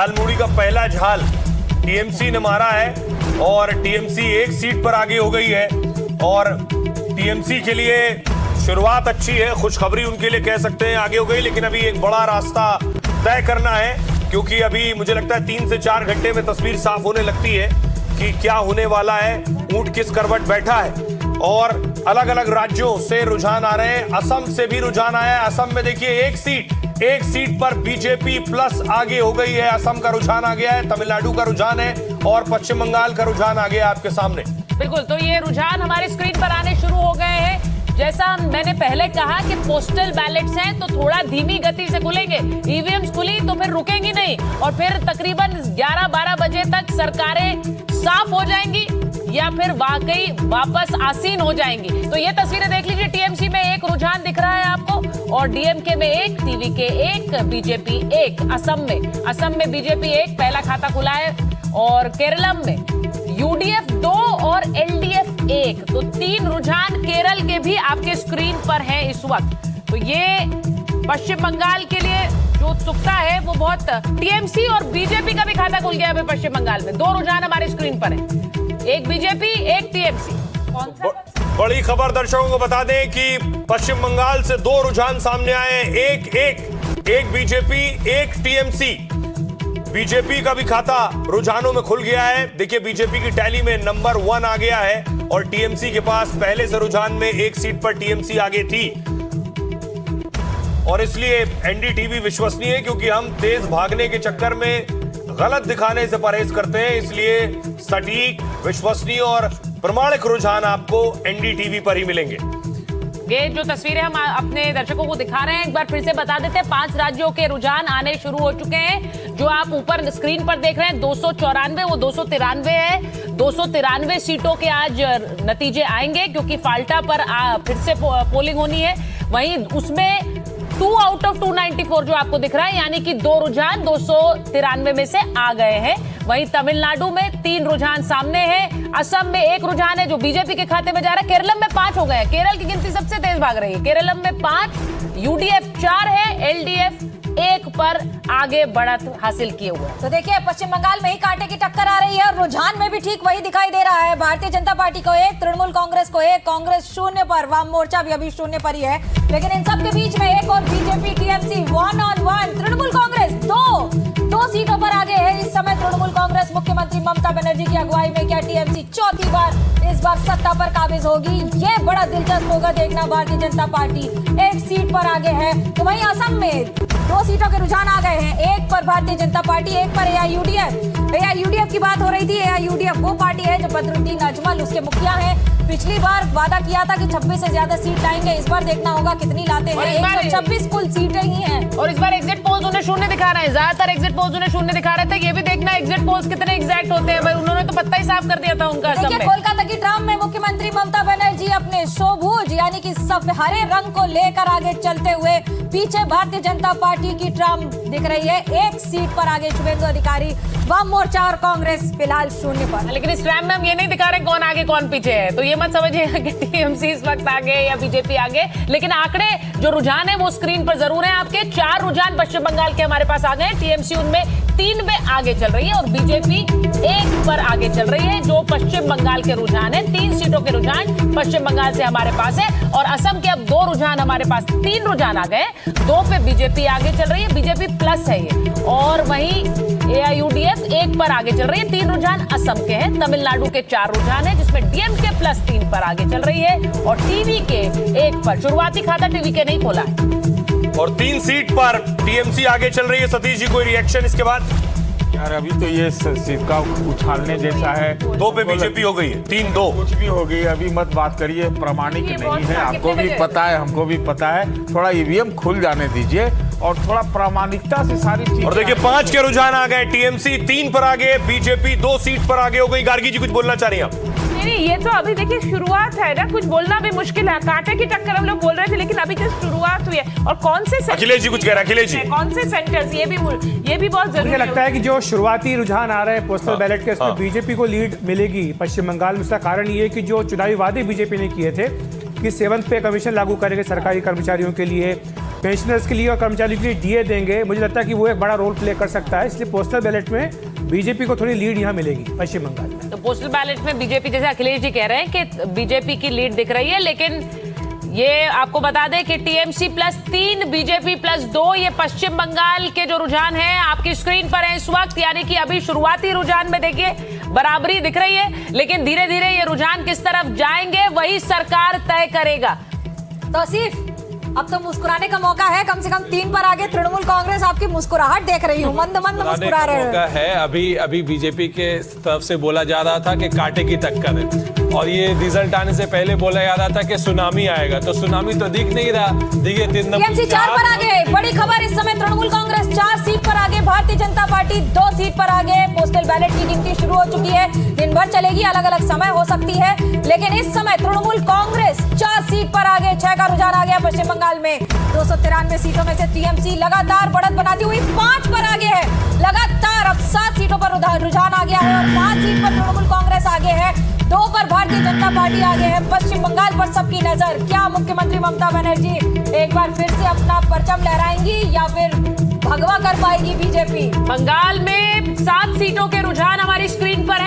झालमुड़ी का पहला झाल टीएमसी ने मारा है और टीएमसी एक सीट पर आगे हो गई है। और टीएमसी के लिए शुरुआत अच्छी है, खुशखबरी उनके लिए कह सकते हैं, आगे हो गई। लेकिन अभी एक बड़ा रास्ता तय करना है, क्योंकि अभी मुझे लगता है 3 से 4 घंटे में तस्वीर साफ होने लगती है कि क्या होने वाला है, ऊंट किस करवट बैठा है। और अलग अलग राज्यों से रुझान आ रहे हैं, असम से भी रुझान आया है। असम में देखिए एक सीट पर बीजेपी प्लस आगे हो गई है। असम का रुझान आ गया है, तमिलनाडु का रुझान है और पश्चिम बंगाल का रुझान आ गया आपके सामने। बिल्कुल, तो ये रुझान हमारे स्क्रीन पर आने शुरू हो गए हैं। जैसा मैंने पहले कहा कि पोस्टल बैलेट्स हैं तो थोड़ा धीमी गति से खुलेंगे। ईवीएम्स खुली तो फिर रुकेंगी नहीं और फिर तकरीबन 11-12 बजे तक सरकारें साफ हो जाएंगी या फिर वाकई वापस आसीन हो जाएंगी। तो ये तस्वीरें देख लीजिए, टीएमसी में एक रुझान दिख रहा है आपको और डीएमके में एक, टीवीके एक, बीजेपी एक। असम में बीजेपी एक पहला खाता खुला है और केरलम में यूडीएफ 2 और एलडीएफ 1। तो 3 रुझान केरल के भी आपके स्क्रीन पर हैं इस वक्त। तो ये पश्चिम बंगाल के लिए जो उत्सुकता है वो बहुत, टीएमसी और बीजेपी का भी खाता खुल गया है पश्चिम बंगाल में। 2 रुझान हमारे स्क्रीन पर है, एक बीजेपी एक टीएमसी। कौन सा? बड़ी खबर दर्शकों को बता दें कि पश्चिम बंगाल से 2 रुझान सामने आए, एक बीजेपी एक टीएमसी। बीजेपी का भी खाता रुझानों में खुल गया है। देखिए बीजेपी की टैली में नंबर 1 आ गया है और टीएमसी के पास पहले से रुझान में एक सीट पर टीएमसी आगे थी। और इसलिए एनडीटीवी विश्वसनीय है, क्योंकि हम तेज भागने के चक्कर में गलत दिखाने से परहेज करते हैं। इसलिए सटीक, विश्वसनीय और प्रमाणिक रुझान आपको एनडीटीवी पर ही मिलेंगे। ये जो तस्वीरें हम अपने दर्शकों को दिखा रहे हैं, एक बार फिर से बता देते हैं, 5 राज्यों के रुझान आने शुरू हो चुके हैं। जो आप ऊपर स्क्रीन पर देख रहे हैं 294, वो 293 है। 293 सीटों के आज नतीजे आएंगे, क्योंकि फाल्टा पर फिर से पोलिंग होनी है। वहीं उसमें 2 आउट ऑफ 294 जो आपको दिख रहा है, यानी कि 2 रुझान 293 में से आ गए हैं। वहीं तमिलनाडु में 3 रुझान सामने हैं। असम में 1 रुझान है जो बीजेपी के खाते में जा रहा है। केरलम में 5 हो गए हैं। केरल की गिनती सबसे तेज भाग रही है। केरलम में 5, यूडीएफ 4 है, एलडीएफ 1 पर आगे बढ़त हासिल किए हुए। तो देखिए पश्चिम बंगाल में ही कांटे की टक्कर आ रही है और रुझान में भी ठीक वही दिखाई दे रहा है। भारतीय जनता पार्टी को 1, तृणमूल कांग्रेस को 1, कांग्रेस 0 पर, वाम मोर्चा भी अभी 0 पर ही है। लेकिन इन सब के बीच में एक और BJP TMC 1 on 1, Trinamool Congress 2 सीटों पर आगे है इस समय। तृणमूल कांग्रेस मुख्यमंत्री ममता बनर्जी की अगुवाई में क्या टीएमसी चौथी बार इस बार सत्ता पर काबिज होगी? ये बड़ा दिलचस्प होगा देखना। भारतीय जनता पार्टी 1 सीट पर आगे है। तो वहीं असम में 2 सीटों के रुझान आ गए हैं, 1 पर भारतीय जनता पार्टी, 1 पर एआईयूडीएफ की बात हो रही थी। एआईयूडीएफ वो पार्टी है जो बदरुद्दीन अजमल उसके मुखिया हैं। पिछली बार वादा किया था कि 26 से ज्यादा सीट लाएंगे, इस बार देखना होगा कितनी लाते हैं। 126 कुल सीटें ही हैं। और इस बार एग्जिट पोल्स उन्हें 0 दिखा रहे हैं। ज्यादातर एग्जिट पोल्स उन्हें 0 दिखा रहे थे। ये भी देखना एग्जिट पोल्स कितने एग्जैक्ट होते हैं। भाई उन्होंने तो पत्ता ही साफ कर दिया था उनका। देखिए कोलकाता की ट्राम में मुख्यमंत्री ममता बनर्जी अपने सबुज यानी कि हरे रंग को लेकर आगे चलते हुए, पीछे भारतीय जनता पार्टी की ट्राम दिख रही है। 1 सीट पर आगे शुभेंदु अधिकारी, वाम मोर्चा और कांग्रेस फिलहाल 0 पर। लेकिन इस ट्राम में हम ये नहीं दिखा रहे कौन आगे कौन पीछे है, तो ये मत समझिए कि टीएमसी इस वक्त आगे या बीजेपी आगे। लेकिन आंकड़े जो रुझान है वो स्क्रीन पर जरूर है आपके। 4 रुझान पश्चिम बंगाल के हमारे पास आ गए। टीएमसी उनमें 3 में आगे चल रही है और बीजेपी 1 पर आगे चल रही है। जो पश्चिम बंगाल के रुझान है, 3 सीटों के रुझान पश्चिम बंगाल से हमारे पास है। और असम के अब 2 रुझान हमारे पास, 3 रुझान आ गए, 2 पे बीजेपी आगे चल रही है, बीजेपी प्लस है ये। और वहीं एआईयूडीएफ 1 पर आगे चल रही है। 3 रुझान असम के हैं। तमिलनाडु के 4 रुझान है, जिसमें डीएमके प्लस 3 पर आगे चल रही है और टीवी के 1 पर। शुरुआती खाता टीवी के नहीं खोला है और 3 सीट पर टीएमसी आगे चल रही है। सतीश जी कोई रिएक्शन इसके बाद? यार अभी तो ये सिक्का उछालने जैसा है। 2 पे बीजेपी हो गई है, 3-2 कुछ भी हो गई। अभी मत बात करिए, प्रामाणिक नहीं है। आपको भी पता है, हमको भी पता है। थोड़ा ईवीएम खुल जाने दीजिए और थोड़ा प्रामाणिकता से सारी चीज। और देखिए 5 के रुझान आ गए। टीएमसी 3 पर आगे, बीजेपी 2 सीट पर आगे हो गई। गार्गी जी कुछ बोलना चाह रही हैं आप? नहीं, ये तो अभी देखिए शुरुआत है ना, कुछ बोलना भी मुश्किल है। कांटे की टक्कर हम लोग बोल रहे थे, लेकिन अभी जस्ट शुरुआत हुई है। और कौन से अखिलेश जी कुछ कह रहे हैं? अखिलेश जी कौन से सेंटर्स, ये भी बहुत जरूरी मुझे लगता है कि जो शुरुआती रुझान आ रहे हैं पोस्टल बैलेट के, उसमें बीजेपी को लीड मिलेगी पश्चिम बंगाल में। उसका कारण ये है कि जो चुनावी वादे बीजेपी ने किए थे कि 7th पे कमीशन लागू करेंगे सरकारी कर्मचारियों के लिए, पेंशनर्स के लिए और कर्मचारियों के लिए डीए देंगे, मुझे लगता है कि वो एक बड़ा रोल प्ले कर सकता है। इसलिए पोस्टल बैलेट में बीजेपी को थोड़ी लीड यहाँ मिलेगी पश्चिम बंगाल में। तो पोस्टल बैलेट में बीजेपी, जैसे अखिलेश जी कह रहे हैं कि बीजेपी की लीड दिख रही है, लेकिन ये आपको बता दें कि टीएमसी +3 बीजेपी +2 ये पश्चिम बंगाल के जो रुझान है आपकी स्क्रीन पर है इस वक्त, यानी कि अभी शुरुआती रुझान में देखिए बराबरी दिख रही है, लेकिन धीरे धीरे ये रुझान किस तरफ जाएंगे वही सरकार तय करेगा। तौसीफ, अब तो मुस्कुराने का मौका है, कम से कम 3 पर आगे तृणमूल कांग्रेस आपकी मुस्कुराहट देख रही हूँ, मंद मंद मुस्कुरा रहे मौका हो। है। अभी बीजेपी के तरफ से बोला जा रहा था कि कांटे की टक्कर है, और ये रिजल्ट आने से पहले बोला जा रहा था कि सुनामी आएगा, तो सुनामी तो दिख नहीं रहा। देखिए टीएमसी 4 पर आगे, बड़ी खबर इस समय तृणमूल कांग्रेस 4 सीट पर आगे, भारतीय जनता पार्टी 2 सीट पर आगे। पोस्टल बैलेट की गिनती शुरू हो चुकी है, दिन भर चलेगी, अलग अलग समय हो सकती है, लेकिन इस समय तृणमूल कांग्रेस 4 सीट पर आगे, 6 का रुझान आ गया पश्चिम बंगाल में। 293 सीटों में से टीएमसी लगातार बढ़त बनाती हुई 5 पर आगे है, लगातार अब 7 सीटों पर रुझान आ गया है और 5 सीट पर तृणमूल कांग्रेस आगे है, 2 पर भारतीय जनता पार्टी आगे है। पश्चिम बंगाल पर सबकी नजर, क्या मुख्यमंत्री ममता बनर्जी एक बार फिर से अपना परचम लहराएंगी या फिर भगवा कर पाएगी बीजेपी? बंगाल में 7 सीटों के रुझान हमारी स्क्रीन पर है।